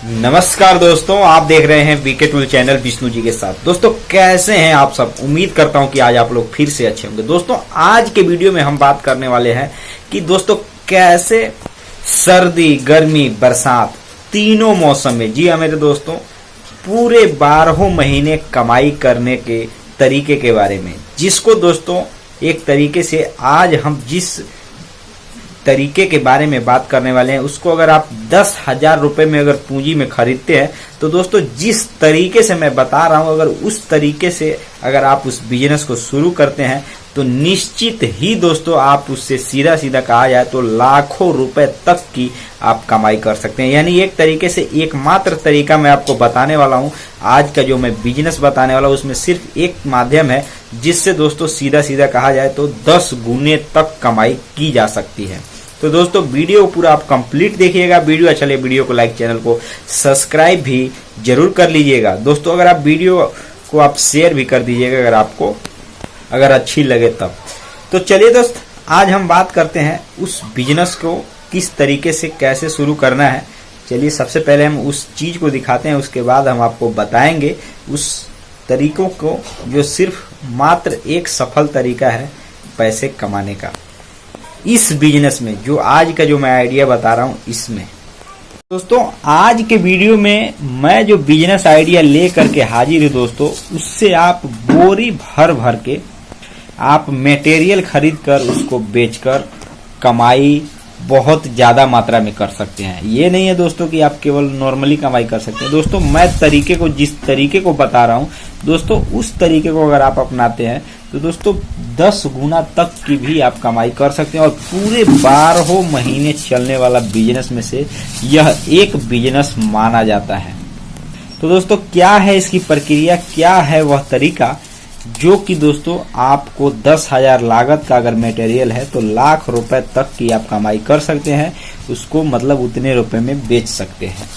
नमस्कार दोस्तों, आप देख रहे हैं BK tool channel Vishnu ji के साथ। दोस्तों कैसे हैं आप सब? उम्मीद करता हूं कि आज आप लोग फिर से अच्छे होंगे। दोस्तों आज के वीडियो में हम बात करने वाले हैं कि दोस्तों कैसे सर्दी, गर्मी, बरसात तीनों मौसम में, जी हाँ मेरे दोस्तों, पूरे 12 महीने कमाई करने के तरीके के बारे में, जिसको दोस्तों एक तरीके से आज हम जिस तरीके के बारे में बात करने वाले हैं उसको अगर आप 10,000 रुपए में अगर पूंजी में खरीदते हैं तो दोस्तों जिस तरीके से मैं बता रहा हूं, अगर उस तरीके से अगर आप उस बिजनेस को शुरू करते हैं तो निश्चित ही दोस्तों आप उससे सीधा सीधा कहा जाए तो लाखों रुपए तक की आप कमाई कर सकते हैं। यानी एक तरीके से एकमात्र तरीका मैं आपको बताने वाला हूं। आज का जो मैं बिजनेस बताने वाला हूं उसमें सिर्फ एक माध्यम है जिससे दोस्तों सीधा सीधा कहा जाए तो 10 गुने तक कमाई की जा सकती है। तो दोस्तों वीडियो पूरा आप कंप्लीट देखिएगा। वीडियो अच्छा लगे वीडियो को लाइक, चैनल को सब्सक्राइब भी जरूर कर लीजिएगा। दोस्तों अगर आप वीडियो को आप शेयर भी कर दीजिएगा अगर आपको अगर अच्छी लगे तब। तो चलिए दोस्त, आज हम बात करते हैं उस बिजनेस को किस तरीके से कैसे शुरू करना है। चलिए सबसे पहले हम उस चीज को दिखाते हैं, उसके बाद हम आपको बताएंगे उस तरीकों को जो सिर्फ मात्र एक सफल तरीका है पैसे कमाने का इस बिजनेस में, जो आज का जो मैं आइडिया बता रहा हूं इसमें। दोस्तों आज के वीडियो में मैं जो बिजनेस आइडिया ले करके हाजिर हूं दोस्तों, उससे आप बोरी भर भर के आप मटेरियल खरीद कर उसको बेचकर कमाई बहुत ज्यादा मात्रा में कर सकते हैं। ये नहीं है दोस्तों कि आप केवल नॉर्मली कमाई कर सकते हैं। दोस्तों मैं तरीके को जिस तरीके को बता रहा हूं दोस्तों, उस तरीके को अगर आप अपनाते हैं तो दोस्तों 10 गुना तक की भी आप कमाई कर सकते हैं। और पूरे 12 महीने चलने वाला बिजनेस में से यह एक बिजनेस माना जाता है। तो दोस्तों क्या है इसकी प्रक्रिया, क्या है वह तरीका जो कि दोस्तों आपको 10,000 लागत का अगर मटेरियल है तो लाख रुपए तक की आप कमाई कर सकते हैं, उसको मतलब उतने रुपए में बेच सकते हैं।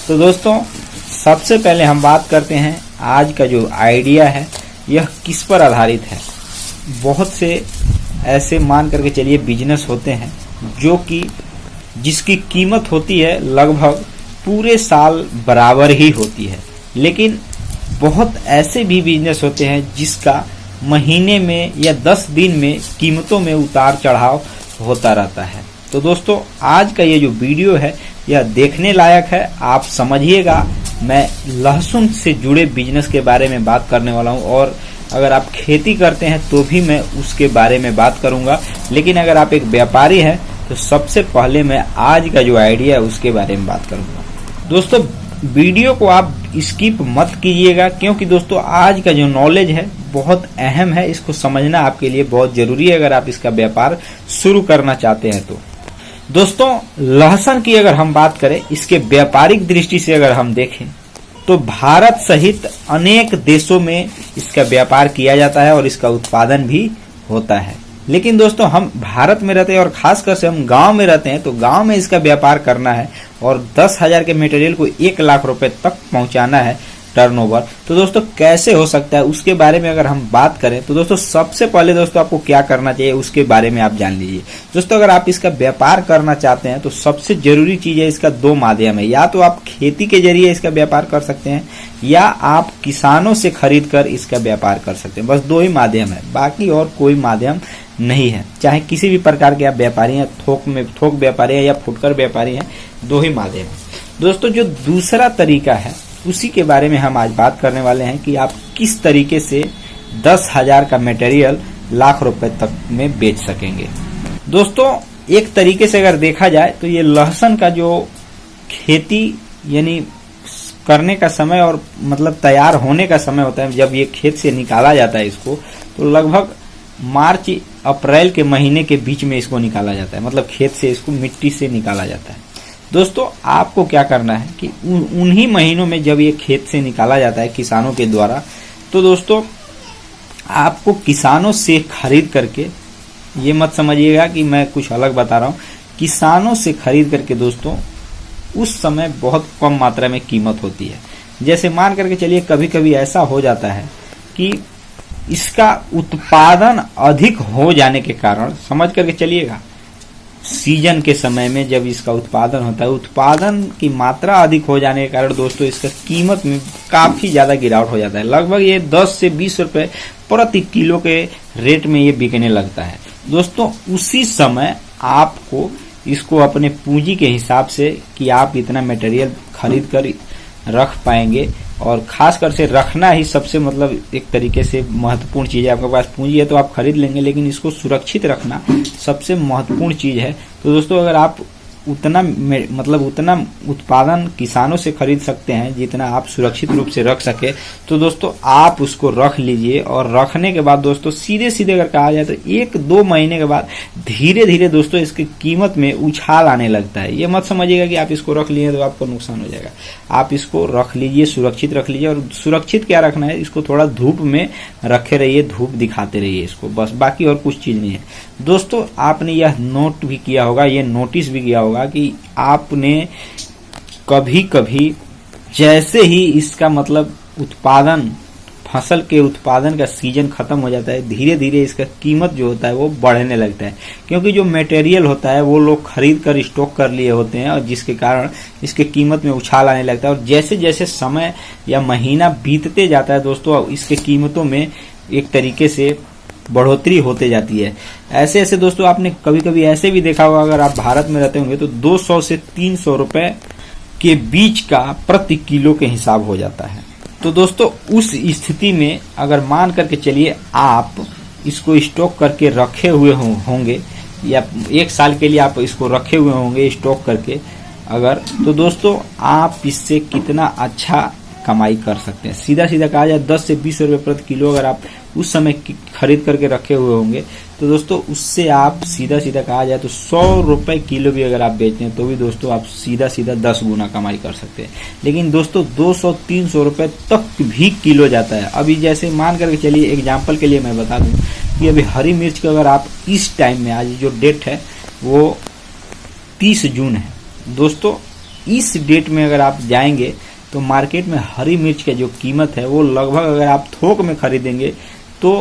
तो दोस्तों सबसे पहले हम बात करते हैं आज का जो आइडिया है यह किस पर आधारित है। बहुत से ऐसे मान करके चलिए बिजनेस होते हैं जो कि जिसकी कीमत होती है लगभग पूरे साल बराबर ही होती है, लेकिन बहुत ऐसे भी बिजनेस होते हैं जिसका महीने में या 10 दिन में कीमतों में उतार चढ़ाव होता रहता है। तो दोस्तों आज का ये जो वीडियो है यह देखने लायक है। आप समझिएगा, मैं लहसुन से जुड़े बिजनेस के बारे में बात करने वाला हूं, और अगर आप खेती करते हैं तो भी मैं उसके बारे में बात करूंगा। लेकिन अगर आप एक व्यापारी हैं तो सबसे पहले मैं आज का जो आइडिया है उसके बारे में बात करूंगा। दोस्तों वीडियो को आप स्किप मत कीजिएगा, क्योंकि दोस्तों आज का जो नॉलेज है बहुत अहम है। इसको समझना आपके लिए बहुत जरूरी है अगर आप इसका व्यापार शुरू करना चाहते हैं तो। दोस्तों लहसुन की अगर हम बात करें, इसके व्यापारिक दृष्टि से अगर हम देखें तो भारत सहित अनेक देशों में इसका व्यापार किया जाता है और इसका उत्पादन भी होता है। लेकिन दोस्तों हम भारत में रहते हैं और खासकर से हम गांव में रहते हैं, तो गांव में इसका व्यापार करना है और 10,000 के मटेरियल को 1 लाख रुपए तक पहुंचाना है टर्नओवर। तो दोस्तों कैसे हो सकता है उसके बारे में अगर हम बात करें तो दोस्तों सबसे पहले दोस्तों आपको क्या करना चाहिए उसके बारे में आप जान लीजिए। दोस्तों अगर आप इसका व्यापार करना चाहते हैं तो सबसे जरूरी चीज है, इसका 2 माध्यम है। या तो आप खेती के जरिए इसका व्यापार कर सकते हैं या आप किसानों से खरीद कर इसका व्यापार कर सकते हैं। बस 2 ही माध्यम है, बाकी और कोई माध्यम नहीं है। चाहे किसी भी प्रकार के आप व्यापारी हैं, थोक व्यापारी हैं या फुटकर व्यापारी हैं, 2 ही माध्यम है। दोस्तों जो दूसरा तरीका है उसी के बारे में हम आज बात करने वाले हैं कि आप किस तरीके से 10,000 का मटेरियल लाख रुपए तक में बेच सकेंगे। दोस्तों एक तरीके से अगर देखा जाए तो ये लहसुन का जो खेती यानी करने का समय और मतलब तैयार होने का समय होता है, जब ये खेत से निकाला जाता है इसको, तो लगभग मार्च अप्रैल के महीने के बीच में इसको निकाला जाता है। मतलब खेत से इसको मिट्टी से निकाला जाता है। दोस्तों आपको क्या करना है कि उन्हीं महीनों में जब ये खेत से निकाला जाता है किसानों के द्वारा, तो दोस्तों आपको किसानों से खरीद करके, ये मत समझिएगा कि मैं कुछ अलग बता रहा हूं, किसानों से खरीद करके दोस्तों उस समय बहुत कम मात्रा में कीमत होती है। जैसे मान करके चलिए कभी कभी ऐसा हो जाता है कि इसका उत्पादन अधिक हो जाने के कारण, समझ करके चलिएगा, सीजन के समय में जब इसका उत्पादन होता है, उत्पादन की मात्रा अधिक हो जाने के कारण दोस्तों इसका कीमत में काफी ज्यादा गिरावट हो जाता है। लगभग ये 10 से 20 रुपए प्रति किलो के रेट में ये बिकने लगता है। दोस्तों उसी समय आपको इसको अपने पूंजी के हिसाब से कि आप इतना मटेरियल खरीद कर रख पाएंगे, और खासकर से रखना ही सबसे मतलब एक तरीके से महत्वपूर्ण चीज है। आपके पास पूंजी है तो आप खरीद लेंगे, लेकिन इसको सुरक्षित रखना सबसे महत्वपूर्ण चीज है। तो दोस्तों अगर आप उतना उत्पादन किसानों से खरीद सकते हैं जितना आप सुरक्षित रूप से रख सके, तो दोस्तों आप उसको रख लीजिए। और रखने के बाद दोस्तों सीधे सीधे अगर कहा जाए तो 1-2 महीने के बाद धीरे धीरे दोस्तों इसकी कीमत में उछाल आने लगता है। ये मत समझिएगा कि आप इसको रख लिए तो आपको नुकसान हो जाएगा। आप इसको रख लीजिए, सुरक्षित रख लीजिए। और सुरक्षित क्या रखना है, इसको थोड़ा धूप में रखे रहिए, धूप दिखाते रहिए इसको, बस, बाकी और कुछ चीज नहीं है। दोस्तों आपने यह नोट भी किया होगा, ये नोटिस भी किया होगा कि आपने कभी कभी जैसे ही इसका मतलब उत्पादन, फसल के उत्पादन का सीजन खत्म हो जाता है, धीरे धीरे इसका कीमत जो होता है वो बढ़ने लगता है, क्योंकि जो मटेरियल होता है वो लोग खरीद कर स्टॉक कर लिए होते हैं, और जिसके कारण इसके कीमत में उछाल आने लगता है। और जैसे जैसे समय या महीना बीतते जाता है दोस्तों, इसके कीमतों में एक तरीके से बढ़ोतरी होते जाती है। ऐसे ऐसे दोस्तों आपने कभी कभी ऐसे भी देखा होगा, अगर आप भारत में रहते होंगे तो 200 से 300 रुपए के बीच का प्रति किलो के हिसाब हो जाता है। तो दोस्तों उस स्थिति में अगर मान करके चलिए आप इसको स्टॉक करके रखे हुए होंगे, या 1 साल के लिए आप इसको रखे हुए होंगे स्टॉक करके अगर, तो दोस्तों आप इससे कितना अच्छा कमाई कर सकते हैं। सीधा सीधा कहा जाए 10 से 20 रुपए प्रति किलो अगर आप उस समय खरीद करके रखे हुए होंगे, तो दोस्तों उससे आप सीधा सीधा कहा जाए तो 100 रुपए किलो भी अगर आप बेचते हैं तो भी दोस्तों आप सीधा सीधा 10 गुना कमाई कर सकते हैं। लेकिन दोस्तों 200-300 रुपए तक भी किलो जाता है। अभी जैसे मान करके चलिए, एग्जाम्पल के लिए मैं बता दूं कि अभी हरी मिर्च का अगर आप इस टाइम में, आज जो डेट है वो 30 जून है दोस्तों, इस डेट में अगर आप जाएंगे तो मार्केट में हरी मिर्च का जो कीमत है वो लगभग अगर आप थोक में खरीदेंगे तो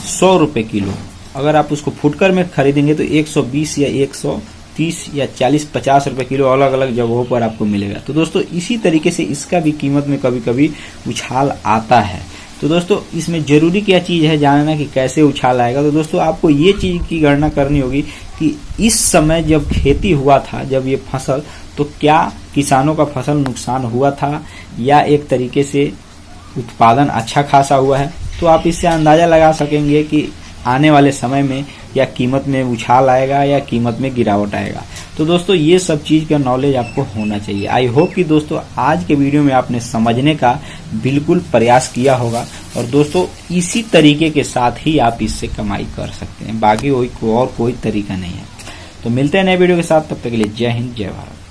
100 रुपए किलो, अगर आप उसको फुटकर में खरीदेंगे तो 120 या 130 या 40-50 रुपए किलो अलग अलग जगहों पर आपको मिलेगा। तो दोस्तों इसी तरीके से इसका भी कीमत में कभी कभी उछाल आता है। तो दोस्तों इसमें जरूरी क्या चीज है जानना कि कैसे उछाल आएगा। तो दोस्तों आपको ये चीज की गणना करनी होगी कि इस समय जब खेती हुआ था, जब ये फसल, तो क्या किसानों का फसल नुकसान हुआ था या एक तरीके से उत्पादन अच्छा खासा हुआ है। तो आप इससे अंदाजा लगा सकेंगे कि आने वाले समय में या कीमत में उछाल आएगा या कीमत में गिरावट आएगा। तो दोस्तों ये सब चीज का नॉलेज आपको होना चाहिए। आई होप कि दोस्तों आज के वीडियो में आपने समझने का बिल्कुल प्रयास किया होगा, और दोस्तों इसी तरीके के साथ ही आप इससे कमाई कर सकते हैं, बाकी और कोई तरीका नहीं है। तो मिलते हैं नए वीडियो के साथ, तब तक के लिए जय हिंद, जय भारत।